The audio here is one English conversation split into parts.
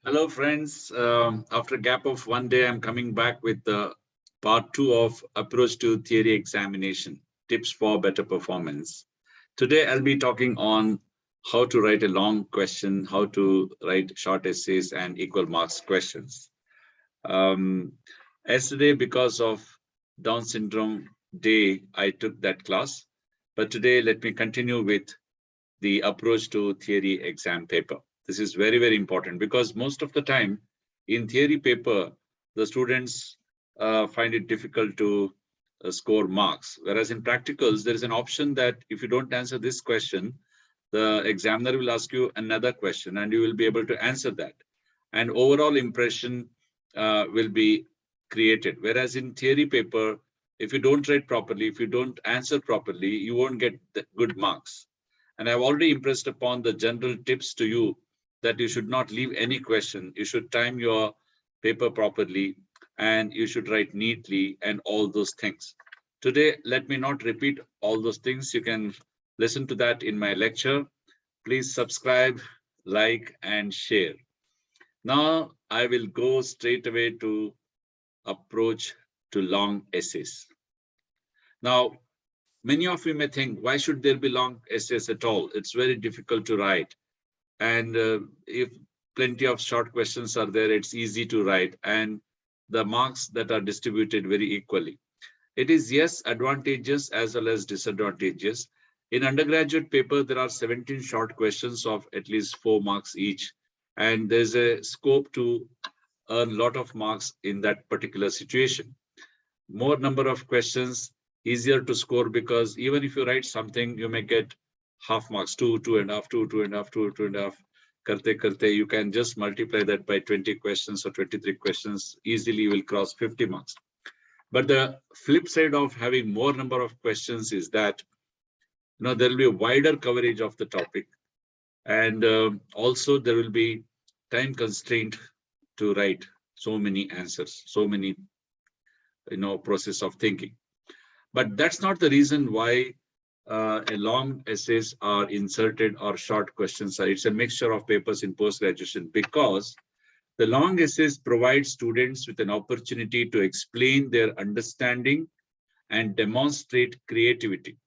Hello, friends. After a gap of one day, I'm coming back with the part two of Approach to Theory Examination, Tips for Better Performance. Today, I'll be talking on how to write a long question, how to write short essays and equal marks questions. Um, Yesterday, because of Down syndrome day, I took that class. But today, let me continue with the approach to theory exam paper. This is very, very important because most of the time in theory paper, the students find it difficult to score marks. Whereas in practicals, there is an option that if you don't answer this question, the examiner will ask you another question and you will be able to answer that. And overall impression will be created. Whereas in theory paper, if you don't write properly, if you don't answer properly, you won't get the good marks. And I've already impressed upon the general tips to you that you should not leave any question. You should time your paper properly and you should write neatly and all those things. Today, let me not repeat all those things. You can listen to that in my lecture. Please subscribe, like, and share. Now, I will go straight away to approach to long essays. Now, many of you may think, why should there be long essays at all? It's very difficult to write. And if plenty of short questions are there, it's easy to write. And the marks that are distributed very equally. It is, yes, advantageous as well as disadvantageous. In undergraduate paper, there are 17 short questions of at least 4 marks each. And there's a scope to earn a lot of marks in that particular situation. More number of questions, easier to score because even if you write something, you may get half marks, two and a half, two and a half. Karte, you can just multiply that by 20 questions or 23 questions. Easily you will cross 50 marks. But the flip side of having more number of questions is that there will be a wider coverage of the topic. And also there will be time constraint to write so many answers, so many process of thinking. But that's not the reason why a long essays are inserted or short questions are. It's a mixture of papers in post-graduation because the long essays provide students with an opportunity to explain their understanding and demonstrate creativity.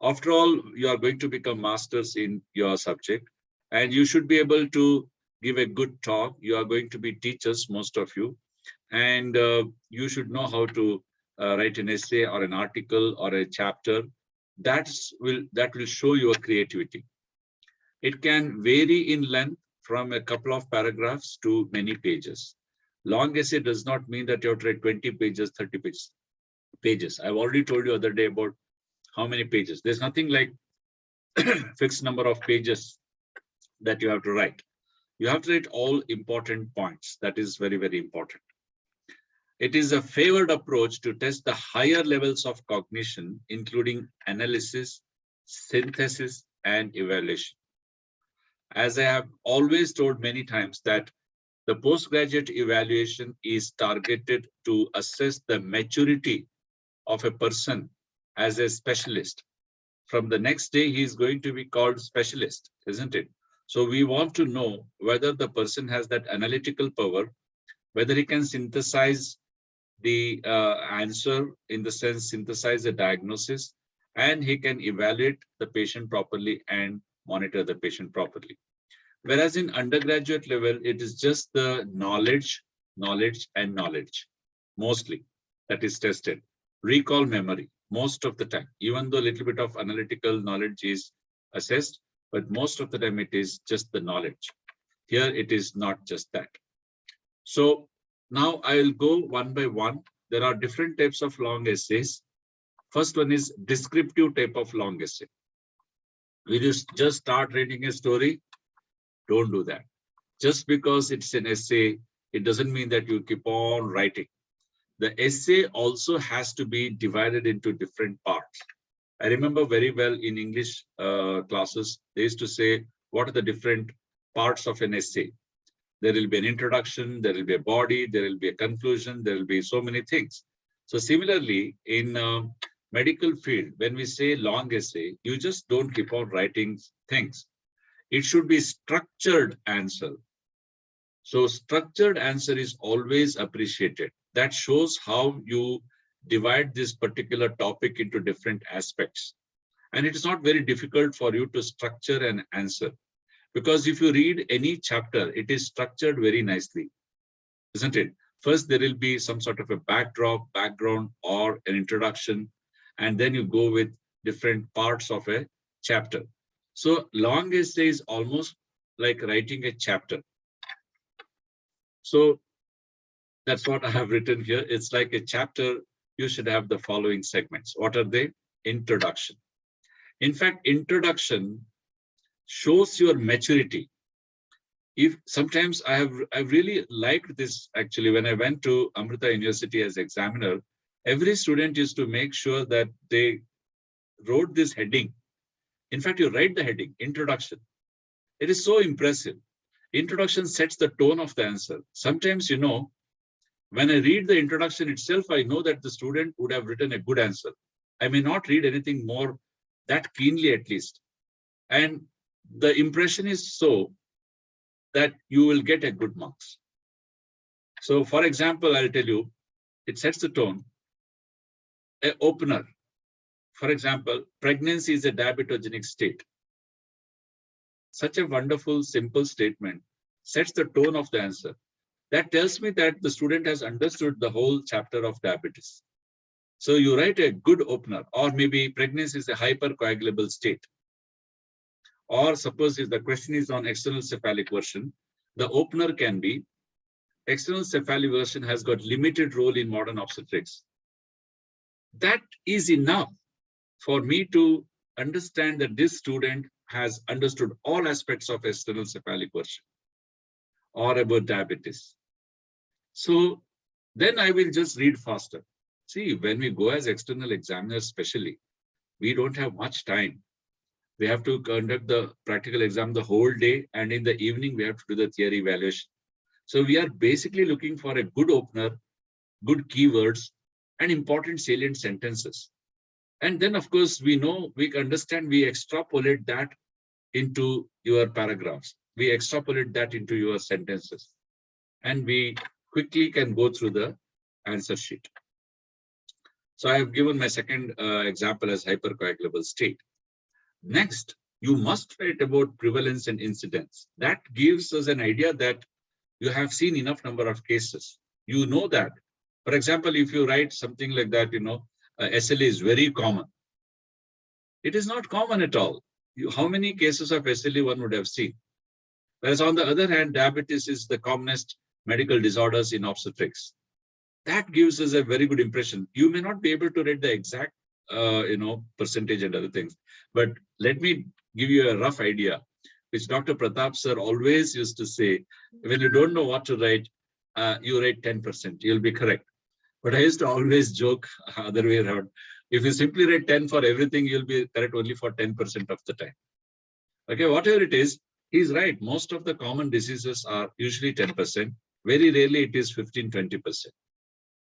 After all, you are going to become masters in your subject and you should be able to give a good talk. You are going to be teachers, most of you, and you should know how to write an essay or an article or a chapter that will show your creativity. It can vary in length from a couple of paragraphs to many pages. Long essay does not mean that you have to write 20 pages, 30 pages. I've already told you other day about how many pages. There's nothing like fixed number of pages that you have to write. You have to write all important points. That is very, very important. It is a favored approach to test the higher levels of cognition, including analysis, synthesis, and evaluation. As I have always told many times that the postgraduate evaluation is targeted to assess the maturity of a person as a specialist. From the next day, he is going to be called specialist, isn't it? So we want to know whether the person has that analytical power, whether he can synthesize the answer, in the sense synthesize a diagnosis, and he can evaluate the patient properly and monitor the patient properly. Whereas in undergraduate level, it is just the knowledge, and knowledge, mostly, that is tested. Recall memory, most of the time, even though a little bit of analytical knowledge is assessed, but most of the time it is just the knowledge. Here it is not just that. So now I will go one by one. There are different types of long essays. First one is descriptive type of long essay. We just start reading a story. Don't do that. Just because it's an essay, it doesn't mean that you keep on writing. The essay also has to be divided into different parts. I remember very well in English classes, they used to say, what are the different parts of an essay? There will be an introduction, there will be a body, there will be a conclusion, there will be so many things. So similarly, in medical field, when we say long essay, you just don't keep on writing things. It should be structured answer. So structured answer is always appreciated. That shows how you divide this particular topic into different aspects. And it is not very difficult for you to structure an answer, because if you read any chapter, it is structured very nicely, isn't it? First, there will be some sort of a background, or an introduction, and then you go with different parts of a chapter. So long essay is almost like writing a chapter. So that's what I have written here. It's like a chapter. You should have the following segments. What are they? Introduction. In fact, introduction shows your maturity. If sometimes I've really liked this actually. When I went to Amrita University as examiner, every student used to make sure that they wrote this heading. In fact, you write the heading, introduction. It is so impressive. Introduction sets the tone of the answer. Sometimes, you know, when I read the introduction itself, I know that the student would have written a good answer. I may not read anything more that keenly, at least. And the impression is so that you will get a good marks. So for example, I'll tell you, it sets the tone. An opener, for example, pregnancy is a diabetogenic state. Such a wonderful, simple statement sets the tone of the answer. That tells me that the student has understood the whole chapter of diabetes. So you write a good opener, or maybe pregnancy is a hypercoagulable state. Or suppose if the question is on external cephalic version, the opener can be, external cephalic version has got limited role in modern obstetrics. That is enough for me to understand that this student has understood all aspects of external cephalic version or about diabetes. So then I will just read faster. See, when we go as external examiners, especially, we don't have much time. We have to conduct the practical exam the whole day, and in the evening, we have to do the theory evaluation. So we are basically looking for a good opener, good keywords, and important salient sentences. And then, of course, we know, we understand, we extrapolate that into your paragraphs. We extrapolate that into your sentences. And we quickly can go through the answer sheet. So I have given my second example as hypercoagulable state. Next, you must write about prevalence and incidence. That gives us an idea that you have seen enough number of cases. You know that. For example, if you write something like that, you know, SLA is very common. It is not common at all. How many cases of SLA one would have seen? Whereas on the other hand, diabetes is the commonest medical disorders in obstetrics. That gives us a very good impression. You may not be able to read the exact, percentage and other things, but let me give you a rough idea, which Dr. Pratap sir always used to say, when you don't know what to write, you write 10%, you'll be correct. But I used to always joke other way around. If you simply write 10 for everything, you'll be correct only for 10% of the time. Okay, whatever it is, he's right. Most of the common diseases are usually 10%. Very rarely it is 15-20%.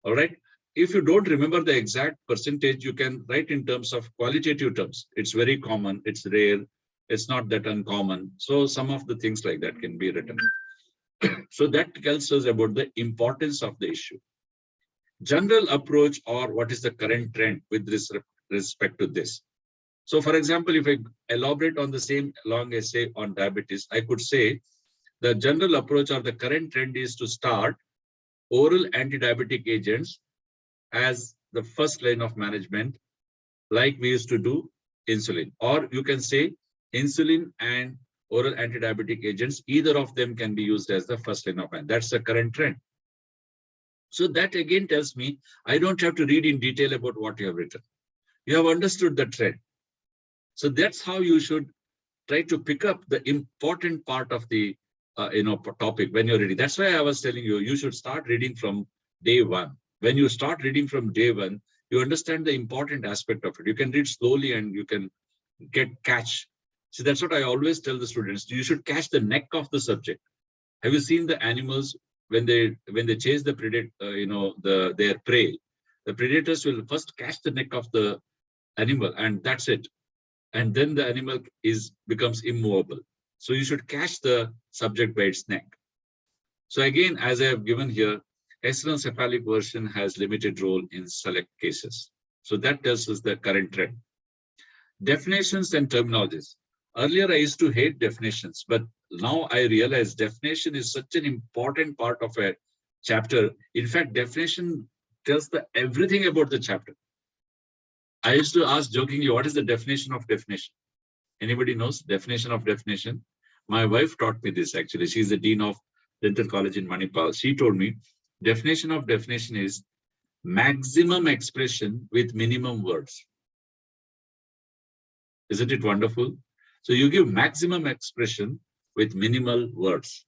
All right. If you don't remember the exact percentage, you can write in terms of qualitative terms. It's very common. It's rare. It's not that uncommon. So some of the things like that can be written. So that tells us about the importance of the issue. General approach, or what is the current trend with respect to this. So for example, if I elaborate on the same long essay on diabetes, I could say the general approach or the current trend is to start oral anti-diabetic agents as the first line of management, like we used to do insulin. Or you can say insulin and oral anti-diabetic agents, either of them can be used as the first line of management. That's the current trend. So that again tells me I don't have to read in detail about what you have written. You have understood the trend. So that's how you should try to pick up the important part of the topic when you're reading. That's why I was telling you, you should start reading from day one. When you start reading from day one, you understand the important aspect of it. You can read slowly and you can catch. So that's what I always tell the students. You should catch the neck of the subject. Have you seen the animals when they chase the predator, their prey? The predators will first catch the neck of the animal, and that's it. And then the animal becomes immovable. So you should catch the subject by its neck. So again, as I have given here, external version has limited role in select cases. So that tells us the current trend. Definitions and terminologies. Earlier, I used to hate definitions, but now I realize definition is such an important part of a chapter. In fact, definition tells everything about the chapter. I used to ask jokingly, what is the definition of definition? Anybody knows definition of definition? My wife taught me this actually. She's the dean of dental college in Manipal. She told me definition of definition is maximum expression with minimum words. Isn't it wonderful? So you give maximum expression with minimal words.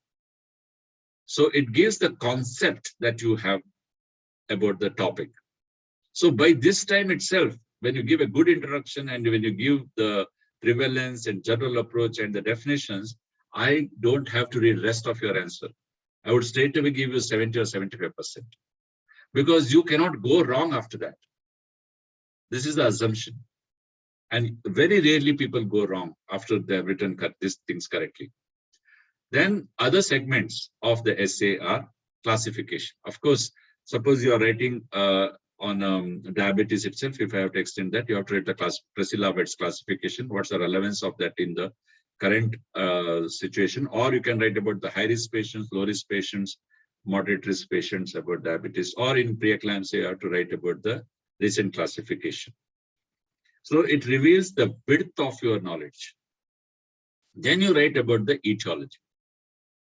So it gives the concept that you have about the topic. So by this time itself, when you give a good introduction and when you give the prevalence and general approach and the definitions, I don't have to read rest of your answer. I would straight away give you 70 or 75%, because you cannot go wrong after that. This is the assumption. And very rarely people go wrong after they have written these things correctly. Then other segments of the essay are classification. Of course, suppose you are writing on diabetes itself. If I have to extend that, you have to write the Priscilla-Wetz classification. What's the relevance of that in the current situation? Or you can write about the high-risk patients, low-risk patients, moderate-risk patients about diabetes. Or in preeclampsia, you have to write about the recent classification. So it reveals the width of your knowledge. Then you write about the etiology.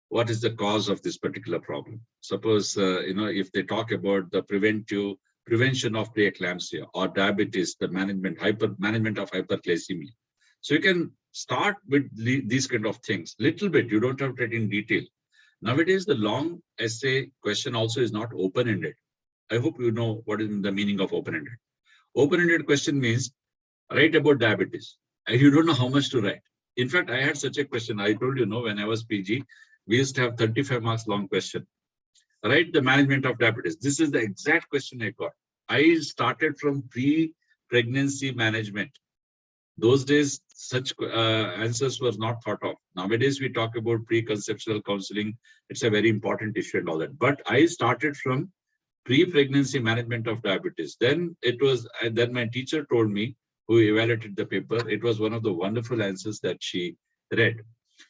What is the cause of this particular problem? Suppose, if they talk about the prevention of preeclampsia or diabetes, the management of hyperglycemia. So you can start with these kind of things. Little bit, you don't have to write in detail. Nowadays, the long essay question also is not open-ended. I hope you know what is the meaning of open-ended. Open-ended question means write about diabetes. You don't know how much to write. In fact, I had such a question. I told you, when I was PG, we used to have 35 marks long question. Write the management of diabetes. This is the exact question I got. I started from pre-pregnancy management. Those days, such answers were not thought of. Nowadays, we talk about pre-conceptual counseling. It's a very important issue and all that. But I started from pre-pregnancy management of diabetes. Then my teacher told me, who evaluated the paper, it was one of the wonderful answers that she read.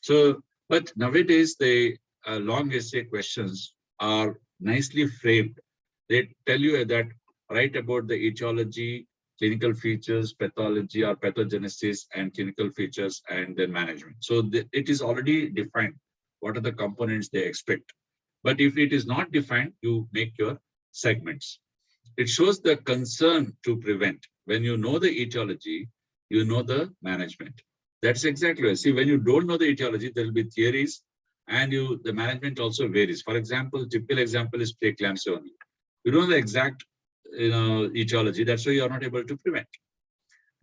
So, but nowadays, the long essay questions are nicely framed. They tell you that write about the etiology, clinical features, pathology or pathogenesis, and clinical features, and then management. So it is already defined. What are the components they expect? But if it is not defined, you make your segments. It shows the concern to prevent. When you know the etiology, you know the management. That's exactly right. See, when you don't know the etiology, there will be theories, and the management also varies. For example, typical example is preeclampsia only. You don't know the exact etiology. That's why you are not able to prevent.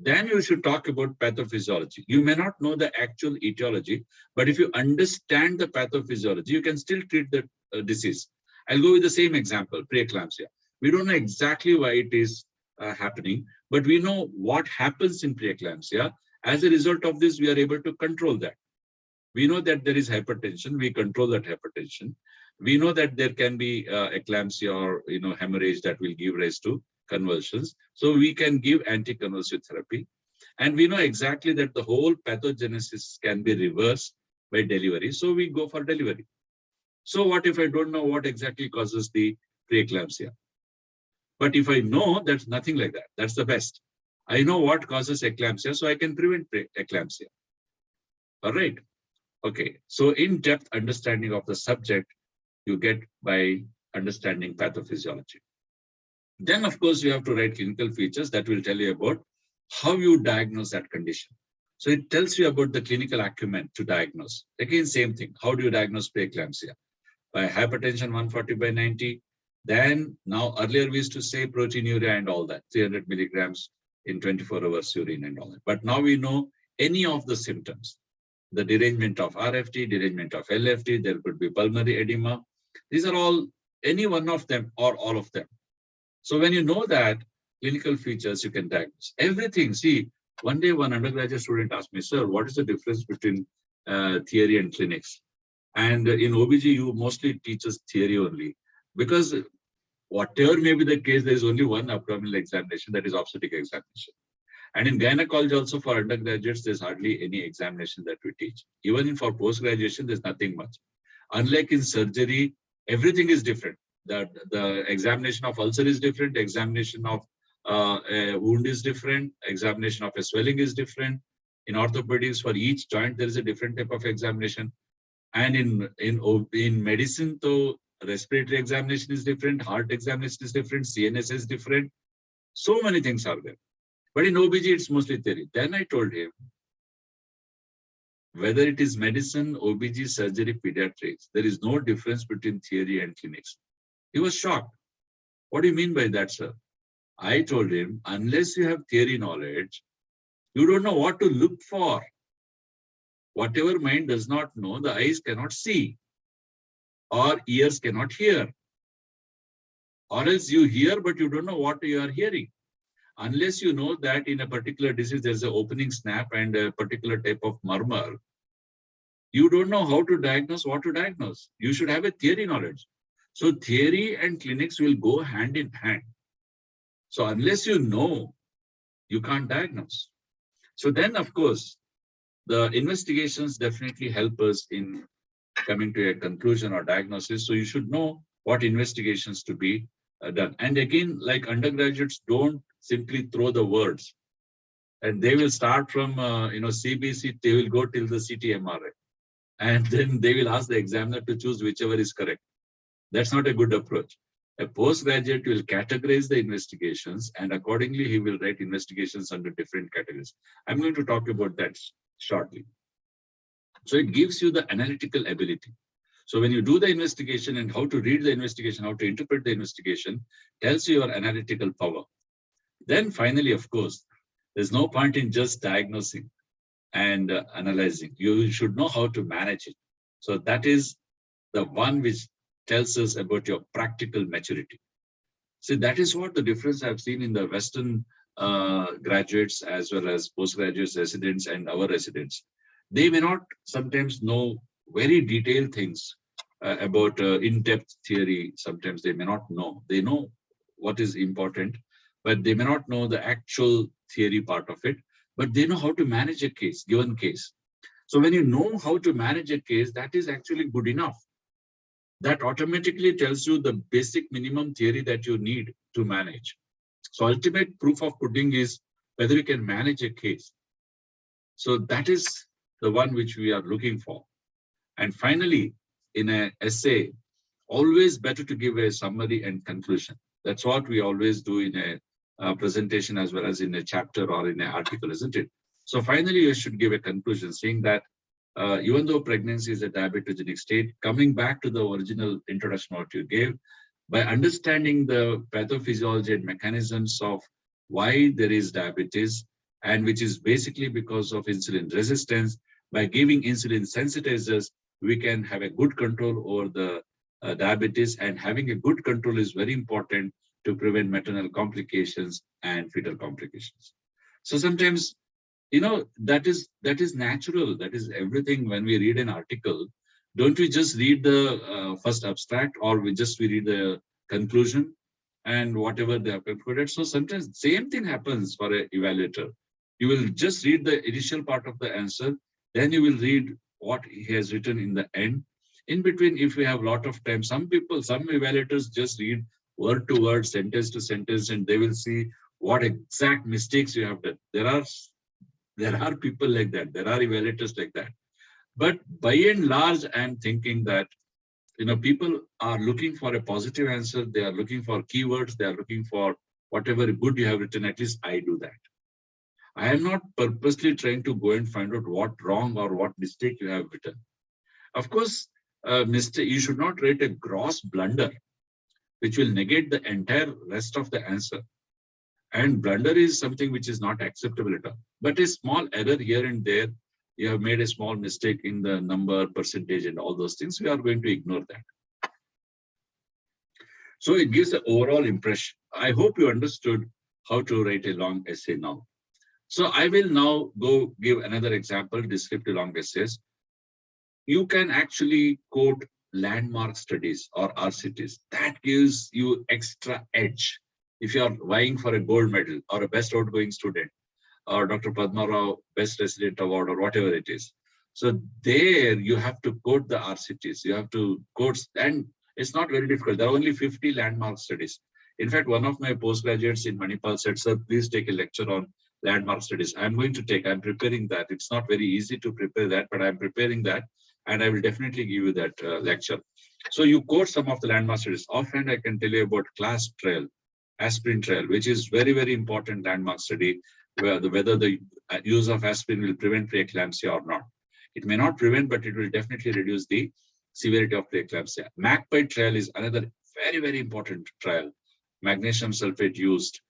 Then you should talk about pathophysiology. You may not know the actual etiology, but if you understand the pathophysiology, you can still treat the disease. I'll go with the same example, preeclampsia. We don't know exactly why it is happening, but we know what happens in preeclampsia. As a result of this, we are able to control that. We know that there is hypertension. We control that hypertension. We know that there can be eclampsia or hemorrhage that will give rise to convulsions. So we can give anticonvulsive therapy. And we know exactly that the whole pathogenesis can be reversed by delivery. So we go for delivery. So what if I don't know what exactly causes the preeclampsia? But if I know, that's nothing like that. That's the best. I know what causes eclampsia, so I can prevent eclampsia. All right. Okay. So in-depth understanding of the subject you get by understanding pathophysiology. Then, of course, you have to write clinical features that will tell you about how you diagnose that condition. So it tells you about the clinical acumen to diagnose. Again, same thing. How do you diagnose preeclampsia? By hypertension 140/90. Then now earlier we used to say proteinuria and all that, 300 milligrams in 24 hours urine and all that. But now we know any of the symptoms, the derangement of RFT, derangement of LFT, there could be pulmonary edema. These are all, any one of them or all of them. So when you know that clinical features, you can diagnose everything. See, one day one undergraduate student asked me, sir, what is the difference between theory and clinics? And in OBG, you mostly teach us theory only, because whatever may be the case, there is only one abdominal examination, that is obstetric examination. And in gynecology also, for undergraduates, there's hardly any examination that we teach. Even for post-graduation, there's nothing much. Unlike in surgery, everything is different. The examination of ulcer is different, examination of a wound is different, examination of a swelling is different. In orthopedics, for each joint, there is a different type of examination. And in medicine, though, respiratory examination is different, heart examination is different, CNS is different. So many things are there. But in OBG, it's mostly theory. Then I told him, whether it is medicine, OBG, surgery, pediatrics, there is no difference between theory and clinics. He was shocked. What do you mean by that, sir? I told him, unless you have theory knowledge, you don't know what to look for. Whatever mind does not know, the eyes cannot see, or ears cannot hear. Or else you hear, but you don't know what you are hearing. Unless you know that in a particular disease, there's an opening snap and a particular type of murmur, you don't know how to diagnose, what to diagnose. You should have a theory knowledge. So theory and clinics will go hand in hand. So unless you know, you can't diagnose. So then, of course, the investigations definitely help us in coming to a conclusion or diagnosis. So you should know what investigations to be done. And again, like undergraduates, don't simply throw the words. And they will start from CBC, they will go till the CTMRI. And then they will ask the examiner to choose whichever is correct. That's not a good approach. A postgraduate will categorize the investigations, and accordingly, he will write investigations under different categories. I'm going to talk about that shortly. So it gives you the analytical ability. So when you do the investigation and how to read the investigation, how to interpret the investigation, tells you your analytical power. Then finally, of course, there's no point in just diagnosing and analyzing. You should know how to manage it. So that is the one which tells us about your practical maturity. So that is what the difference I've seen in the Western graduates as well as postgraduates, residents, and our residents. They may not sometimes know very detailed things about in-depth theory. Sometimes they may not know. They know what is important, but they may not know the actual theory part of it. But they know how to manage a case, given case. So when you know how to manage a case, that is actually good enough. That automatically tells you the basic minimum theory that you need to manage. So ultimate proof of pudding is whether you can manage a case. So that is the one which we are looking for. And finally, in an essay, always better to give a summary and conclusion. That's what we always do in a presentation as well as in a chapter or in an article, isn't it? So finally, you should give a conclusion saying that even though pregnancy is a diabetogenic state, coming back to the original introduction what you gave, by understanding the pathophysiology and mechanisms of why there is diabetes, and which is basically because of insulin resistance, by giving insulin sensitizers, we can have a good control over the diabetes, and having a good control is very important to prevent maternal complications and fetal complications. So sometimes, that is natural. That is everything. When we read an article, don't we just read the first abstract, or we read the conclusion and whatever they have concluded? So sometimes same thing happens for an evaluator. You will just read the initial part of the answer, then you will read what he has written in the end. In between, if we have a lot of time, some evaluators just read word to word, sentence to sentence, and they will see what exact mistakes you have done. There are people like that. There are evaluators like that. But by and large, I'm thinking that people are looking for a positive answer. They are looking for keywords. They are looking for whatever good you have written. At least I do that. I am not purposely trying to go and find out what wrong or what mistake you have written. Of course, mistake, you should not write a gross blunder, which will negate the entire rest of the answer. And blunder is something which is not acceptable at all. But a small error here and there, you have made a small mistake in the number, percentage, and all those things, we are going to ignore that. So it gives the overall impression. I hope you understood how to write a long essay now. So I will now go give another example, descriptive long essays. you can actually quote landmark studies or RCTs. That gives you extra edge. If you are vying for a gold medal or a best outgoing student, or Dr. Padma Rao Best Resident Award, or whatever it is. So there you have to quote the RCTs. You have to quote, and it's not very difficult. There are only 50 landmark studies. In fact, one of my postgraduates in Manipal said, "Sir, please take a lecture on landmark studies." I'm going to take. I'm preparing that. It's not very easy to prepare that, but I'm preparing that, and I will definitely give you that lecture. So you quote some of the landmark studies. Offhand, I can tell you about CLASP trial, aspirin trial, which is very, very important landmark study, whether the use of aspirin will prevent preeclampsia or not. It may not prevent, but it will definitely reduce the severity of preeclampsia. MACPI trial is another very, very important trial. Magnesium sulfate used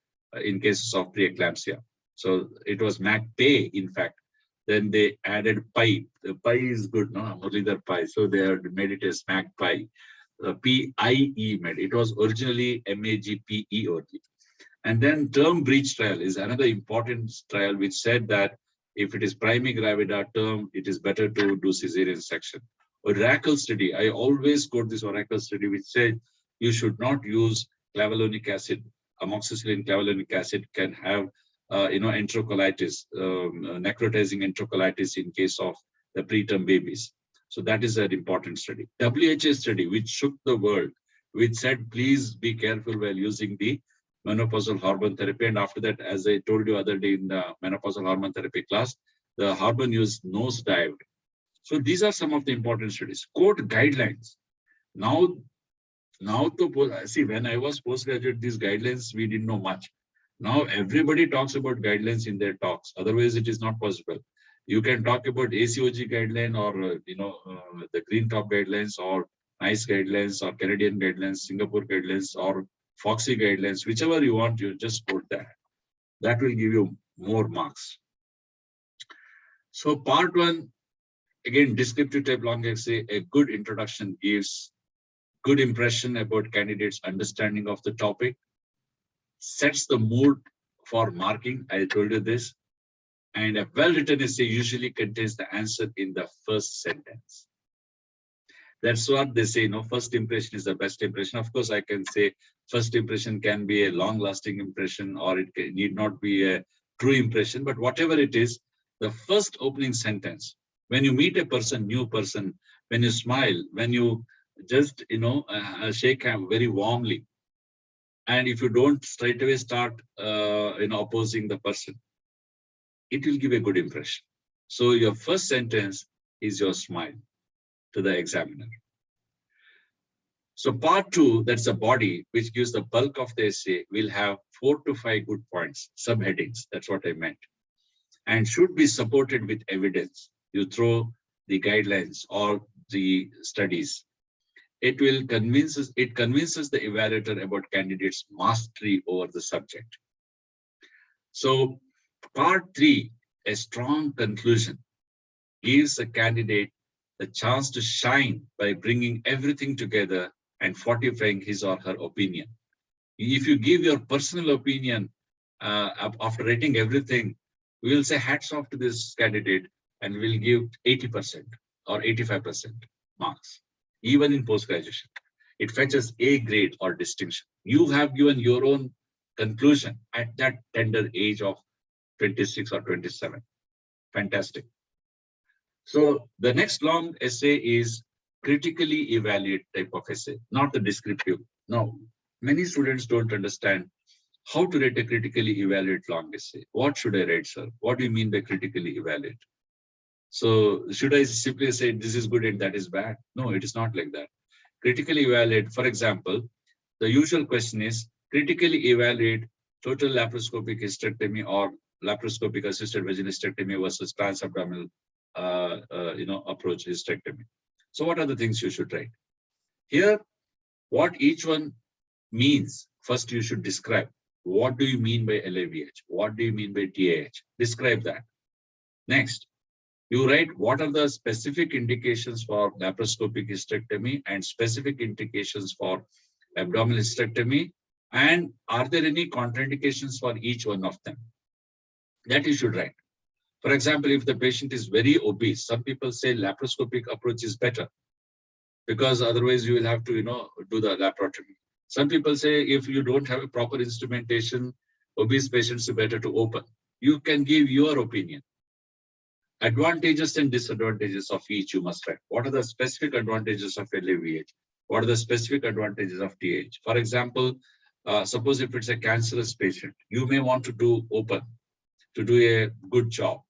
in cases of preeclampsia. So it was MACPay, in fact. Then they added PI. The PI is good, no? Muralidhar PI. So they had made it as MACPI. PIE made. It was originally MAGPE only. And then term breach trial is another important trial which said that if it is primi gravida term, it is better to do cesarean section. Oracle study, I always quote this Oracle study which said you should not use clavulanic acid. Amoxicillin clavulanic acid can have enterocolitis, necrotizing enterocolitis in case of the preterm babies. So that is an important study. WHO study which shook the world, which said please be careful while using the menopausal hormone therapy. And after that, as I told you other day in the menopausal hormone therapy class, the hormone use nosedived. So these are some of the important studies. Quote guidelines. Now to see, when I was postgraduate, these guidelines we didn't know much. Now everybody talks about guidelines in their talks. Otherwise, it is not possible. You can talk about ACOG guideline or the Green Top guidelines or NICE guidelines or Canadian guidelines, Singapore guidelines or Foxy guidelines, whichever you want, you just put that. That will give you more marks. So part one, again, descriptive type long essay, a good introduction gives good impression about candidates' understanding of the topic, sets the mood for marking, I told you this, and a well-written essay usually contains the answer in the first sentence. That's what they say, first impression is the best impression. Of course, I can say first impression can be a long-lasting impression or it need not be a true impression, but whatever it is, the first opening sentence, when you meet a person, new person, when you smile, when you just, shake hand very warmly, and if you don't straight away start, opposing the person, it will give a good impression. So your first sentence is your smile to the examiner. So part two, that's the body, which gives the bulk of the essay, will have 4 to 5 good points, subheadings, that's what I meant, and should be supported with evidence. You throw the guidelines or the studies. It convinces the evaluator about candidates' mastery over the subject. So part three, a strong conclusion, gives a candidate the chance to shine by bringing everything together and fortifying his or her opinion. If you give your personal opinion after rating everything, we will say hats off to this candidate and we'll give 80% or 85% marks, even in post-graduation. It fetches A grade or distinction. You have given your own conclusion at that tender age of 26 or 27. Fantastic. So the next long essay is critically evaluate type of essay, not the descriptive. Now, many students don't understand how to write a critically evaluate long essay. What should I write, sir? What do you mean by critically evaluate? So should I simply say this is good and that is bad? No, it is not like that. Critically evaluate, for example, the usual question is critically evaluate total laparoscopic hysterectomy or laparoscopic assisted vaginectomy versus transabdominal approach hysterectomy. So what are the things you should write? Here, what each one means, first you should describe. What do you mean by LAVH? What do you mean by TAH? Describe that. Next, you write what are the specific indications for laparoscopic hysterectomy and specific indications for abdominal hysterectomy, and are there any contraindications for each one of them? That you should write. For example, if the patient is very obese, some people say laparoscopic approach is better because otherwise you will have to, do the laparotomy. Some people say if you don't have a proper instrumentation, obese patients are better to open. You can give your opinion. Advantages and disadvantages of each you must write. What are the specific advantages of LAVH? What are the specific advantages of TH? For example, suppose if it's a cancerous patient, you may want to do open to do a good job.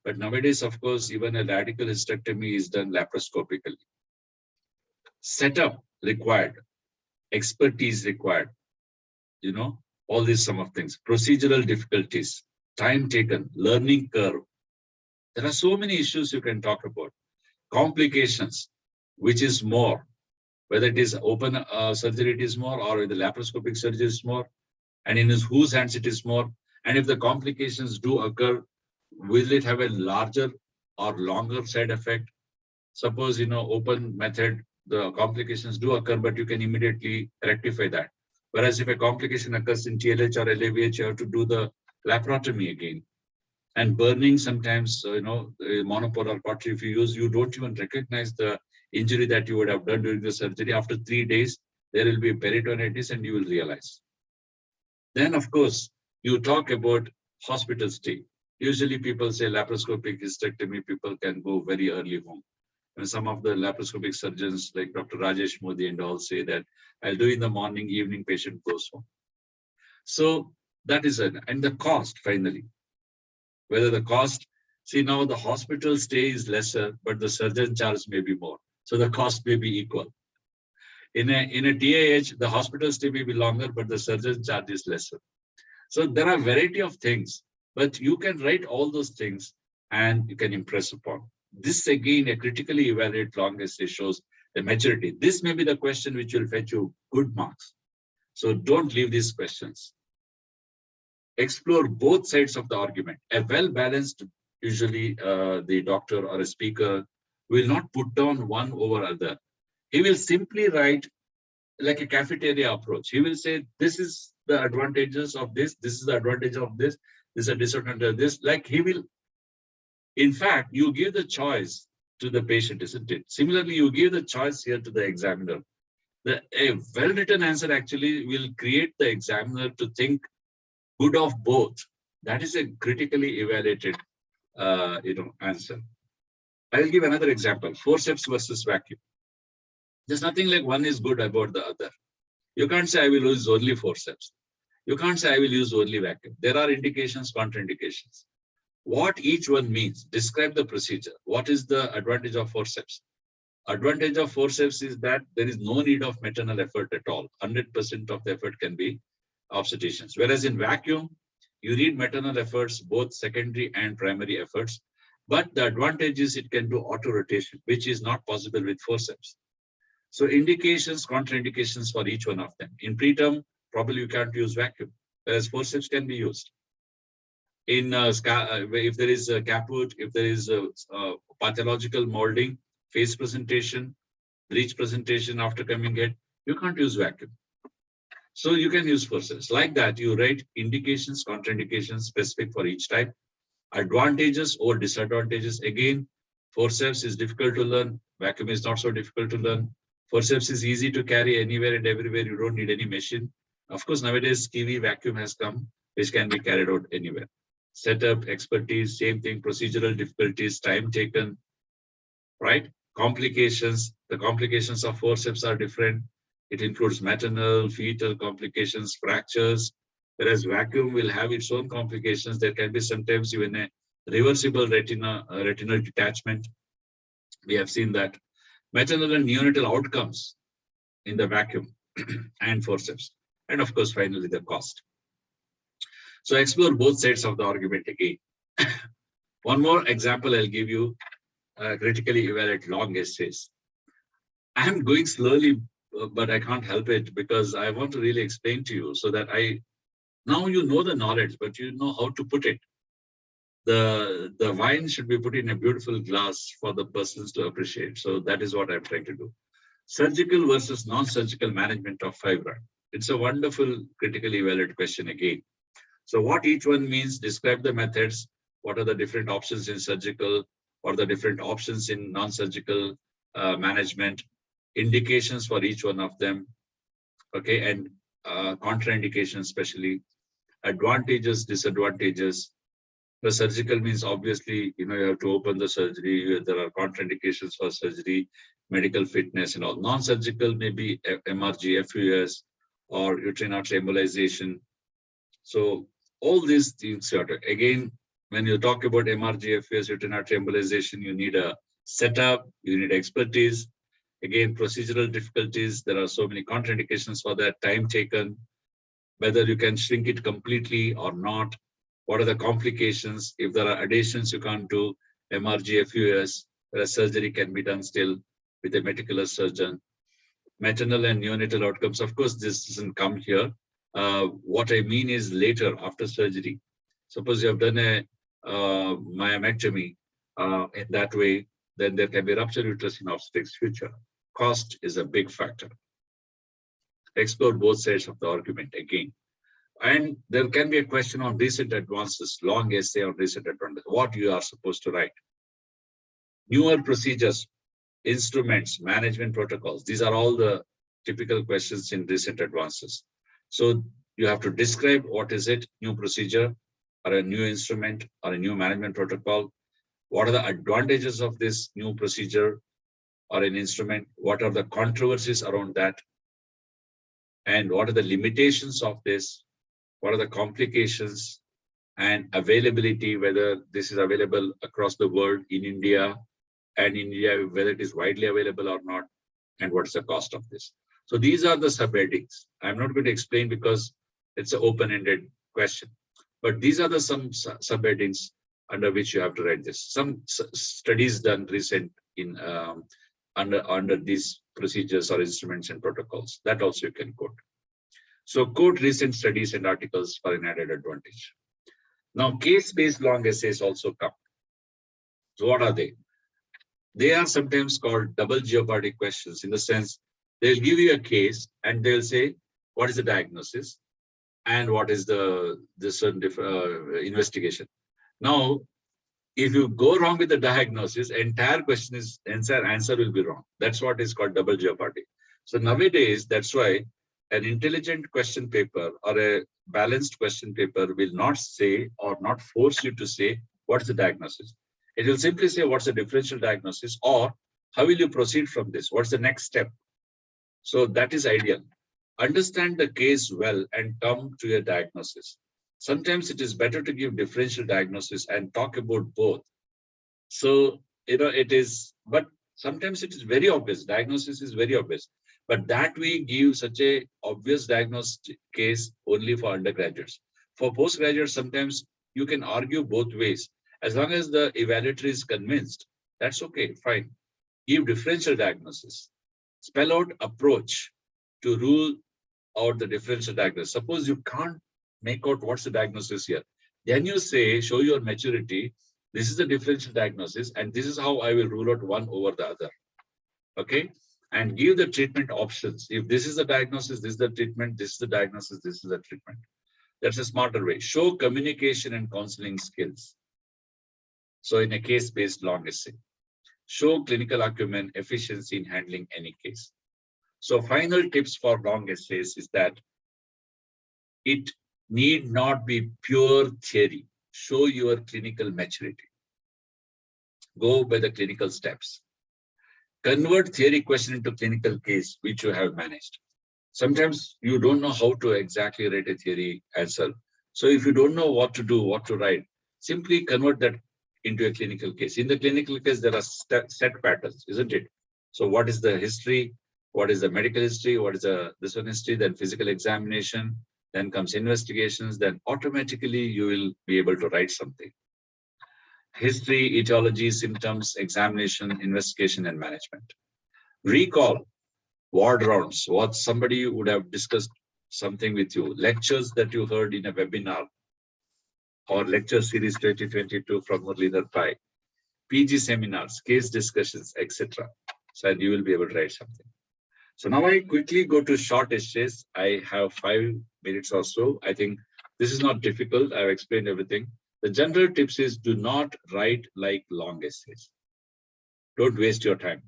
But nowadays, of course, even a radical hysterectomy is done laparoscopically. Setup required, expertise required, all these sum of things. Procedural difficulties, time taken, learning curve. There are so many issues you can talk about. Complications, which is more, whether it is open surgery it is more, or the laparoscopic surgery is more, and in whose hands it is more. And if the complications do occur, will it have a larger or longer side effect? Suppose, open method, the complications do occur, but you can immediately rectify that. Whereas if a complication occurs in TLH or LAVH, you have to do the laparotomy again. And burning sometimes, monopolar cautery, if you use, you don't even recognize the injury that you would have done during the surgery. After 3 days, there will be peritonitis and you will realize. Then, of course, you talk about hospital stay. Usually people say laparoscopic hysterectomy, people can go very early home. And some of the laparoscopic surgeons like Dr. Rajesh Modi and all say that I'll do in the morning, evening patient goes home. So that is it. And the cost, finally. Whether the cost, see now the hospital stay is lesser, but the surgeon charge may be more. So the cost may be equal. In a TAH, the hospital stay may be longer, but the surgeon charge is lesser. So there are a variety of things, but you can write all those things and you can impress upon. This again, a critically evaluate long essay shows the maturity. This may be the question which will fetch you good marks. So don't leave these questions. Explore both sides of the argument. A well-balanced, usually the doctor or a speaker will not put down one over other. He will simply write like a cafeteria approach. He will say, this is the advantages of this is the advantage of this is a disadvantage of this. Like he will, in fact, you give the choice to the patient, isn't it? Similarly, you give the choice here to the examiner. A well-written answer actually will create the examiner to think good of both. That is a critically evaluated, answer. I will give another example: forceps versus vacuum. There's nothing like one is good about the other. You can't say I will use only forceps. You can't say I will use only vacuum. There are indications, contraindications. What each one means, describe the procedure. What is the advantage of forceps? Advantage of forceps is that there is no need of maternal effort at all. 100% of the effort can be obstetricians. Whereas in vacuum, you need maternal efforts, both secondary and primary efforts. But the advantage is it can do auto rotation, which is not possible with forceps. So indications, contraindications for each one of them. In preterm, probably you can't use vacuum, whereas forceps can be used. In if there is a caput, if there is a pathological molding, face presentation, breech presentation after coming in, you can't use vacuum. So you can use forceps. Like that, you write indications, contraindications specific for each type, advantages or disadvantages. Again, forceps is difficult to learn, vacuum is not so difficult to learn. Forceps is easy to carry anywhere and everywhere. You don't need any machine. Of course, nowadays, Kiwi vacuum has come, which can be carried out anywhere. Setup, expertise, same thing, procedural difficulties, time taken, right? Complications, the complications of forceps are different. It includes maternal, fetal complications, fractures, whereas vacuum will have its own complications. There can be sometimes even a reversible retinal detachment. We have seen that. Maternal and neonatal outcomes in the vacuum and forceps. And of course, finally, the cost. So explore both sides of the argument again. One more example I'll give you, critically evaluate long essays. I'm going slowly, but I can't help it because I want to really explain to you so that now you know the knowledge, but you know how to put it. The wine should be put in a beautiful glass for the persons to appreciate. So that is what I'm trying to do. Surgical versus non-surgical management of fibroid. It's a wonderful critically evaluated question again. So what each one means, describe the methods, what are the different options in surgical, what are the different options in non-surgical management, indications for each one of them, okay, and contraindications, especially advantages, disadvantages. The surgical means obviously, you have to open the surgery. There are contraindications for surgery, medical fitness, and all. Non-surgical maybe MRG, FUS, or uterine artery embolization. So all these things are again, when you talk about MRG, FUS, uterine artery embolization, you need a setup, you need expertise. Again, procedural difficulties. There are so many contraindications for that. Time taken, whether you can shrink it completely or not. What are the complications? If there are additions, you can't do MRG, FUS, whereas surgery can be done still with a meticulous surgeon. Maternal and neonatal outcomes, of course, this doesn't come here. What I mean is later, after surgery. Suppose you have done a myomectomy in that way, then there can be rupture uterus in obstetrics future. Cost is a big factor. Explore both sides of the argument again. And there can be a question on recent advances, long essay on recent advances, what you are supposed to write. Newer procedures, instruments, management protocols. These are all the typical questions in recent advances. So you have to describe what is it, new procedure or a new instrument or a new management protocol. What are the advantages of this new procedure or an instrument? What are the controversies around that? And what are the limitations of this? What are the complications and availability, whether this is available across the world in India, and in India, whether it is widely available or not, and what's the cost of this. So these are the subheadings. I'm not going to explain because it's an open-ended question, but these are the some subheadings under which you have to write this. Some studies done recent in under these procedures or instruments and protocols, that also you can quote. So quote recent studies and articles for an added advantage. Now case-based long essays also come. So what are they? They are sometimes called double jeopardy questions, in the sense they'll give you a case and they'll say, what is the diagnosis and what is the certain investigation. Now, if you go wrong with the diagnosis, entire question is answer will be wrong. That's what is called double jeopardy. So nowadays, that's why an intelligent question paper or a balanced question paper will not say or not force you to say what is the diagnosis. It will simply say what's the differential diagnosis, or how will you proceed from this? What's the next step? So that is ideal. Understand the case well and come to a diagnosis. Sometimes it is better to give differential diagnosis and talk about both. So, it is, but sometimes it is very obvious. Diagnosis is very obvious. But that we give such a obvious diagnostic case only for undergraduates. For postgraduates, sometimes you can argue both ways. As long as the evaluator is convinced, that's okay, fine. Give differential diagnosis. Spell out approach to rule out the differential diagnosis. Suppose you can't make out what's the diagnosis here. Then you say, show your maturity. This is the differential diagnosis, and this is how I will rule out one over the other. Okay? And give the treatment options. If this is the diagnosis, this is the treatment, this is the diagnosis, this is the treatment. That's a smarter way. Show communication and counseling skills. So in a case-based long essay, show clinical acumen, efficiency in handling any case. So final tips for long essays is that it need not be pure theory. Show your clinical maturity. Go by the clinical steps. Convert theory question into clinical case, which you have managed. Sometimes you don't know how to exactly write a theory answer. So if you don't know what to do, what to write, simply convert that into a clinical case. In the clinical case, there are set patterns, isn't it? So what is the history? What is the medical history? What is this one history? Then physical examination, then comes investigations, then automatically you will be able to write something. History, etiology, symptoms, examination, investigation, and management. Recall ward rounds, what somebody would have discussed something with you, lectures that you heard in a webinar, or lecture series 2022 from Muralidhar Pai, PG seminars, case discussions, etc. So you will be able to write something. So now I quickly go to short essays. I have 5 minutes or so. I think this is not difficult. I've explained everything. The general tips is do not write like long essays. Don't waste your time.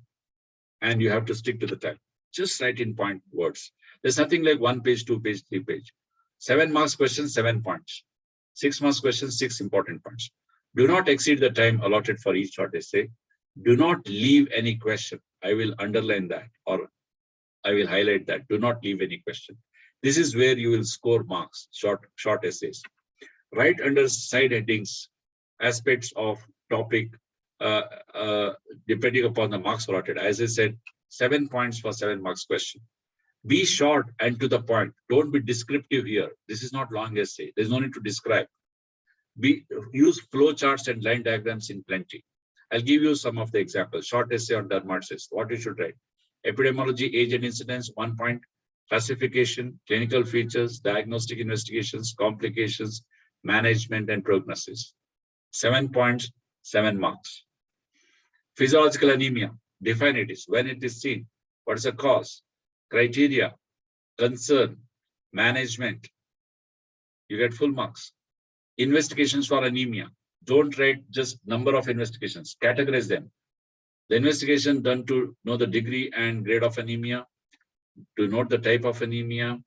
And you have to stick to the time. Just write in point words. There's nothing like 1 page, 2 page, 3 page. 7 marks question, 7 points. 6 marks question, 6 important points. Do not exceed the time allotted for each short essay. Do not leave any question. I will underline that, or I will highlight that. Do not leave any question. This is where you will score marks, short essays. Write under side headings aspects of topic depending upon the marks allotted. As I said, 7 points for 7 marks question. Be short and to the point. Don't be descriptive here. This is not long essay. There's no need to describe. Use flow charts and line diagrams in plenty. I'll give you some of the examples. Short essay on dermatitis. What you should write. Epidemiology, age and incidence, 1 point. Classification, clinical features, diagnostic investigations, complications, management and prognosis. 7 points, 7 marks. Physiological anemia. Define it is when it is seen. What is the cause? Criteria, concern, management. You get full marks. Investigations for anemia. Don't write just number of investigations. Categorize them. The investigation done to know the degree and grade of anemia, to note the type of anemia,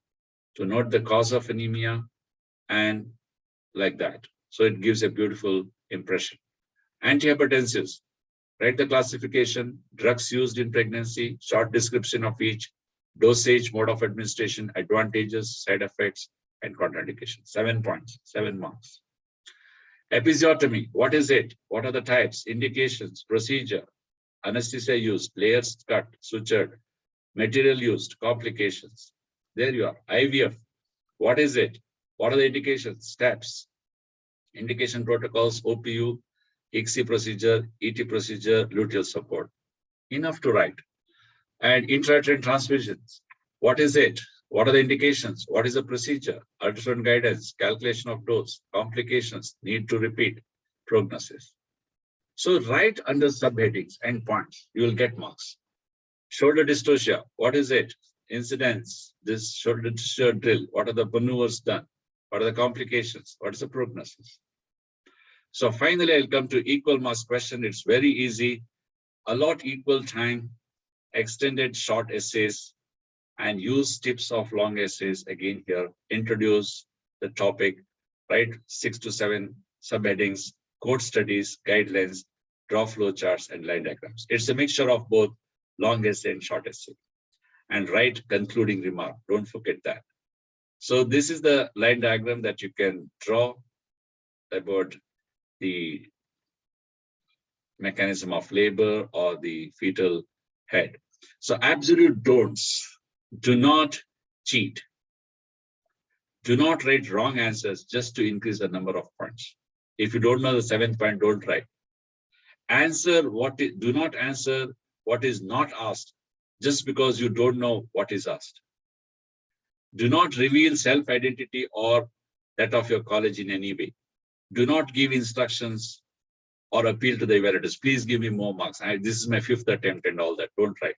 to note the cause of anemia, and like that. So it gives a beautiful impression. Antihypertensives. Write the classification, drugs used in pregnancy, short description of each, dosage, mode of administration, advantages, side effects, and contraindications. 7 points, 7 marks. Episiotomy, what is it? What are the types, indications, procedure, anesthesia used, layers cut, sutured, material used, complications. There you are. IVF, what is it? What are the indications, steps, indication protocols, OPU, ICSI procedure, ET procedure, luteal support. Enough to write. And intrauterine transfusions, what is it? What are the indications? What is the procedure? Ultrasound guidance, calculation of dose, complications, need to repeat, prognosis. So write under subheadings and points, you will get marks. Shoulder dystocia, what is it? Incidence, this shoulder dystocia drill, what are the maneuvers done? What are the complications? What is the prognosis? So finally, I'll come to equal marks question. It's very easy. Allot equal time, extended short essays, and use tips of long essays again here. Introduce the topic, right? 6 to 7 subheadings, code studies, guidelines, draw flow charts, and line diagrams. It's a mixture of both long essay and short essay. And write concluding remark. Don't forget that. So this is the line diagram that you can draw about the mechanism of labor or the fetal head. So absolute don'ts. Do not cheat. Do not write wrong answers just to increase the number of points. If you don't know the 7th point, don't write. Do not answer what is not asked just because you don't know what is asked. Do not reveal self-identity or that of your college in any way. Do not give instructions or appeal to the evaluators. Please give me more marks. This is my 5th attempt and all that. Don't write.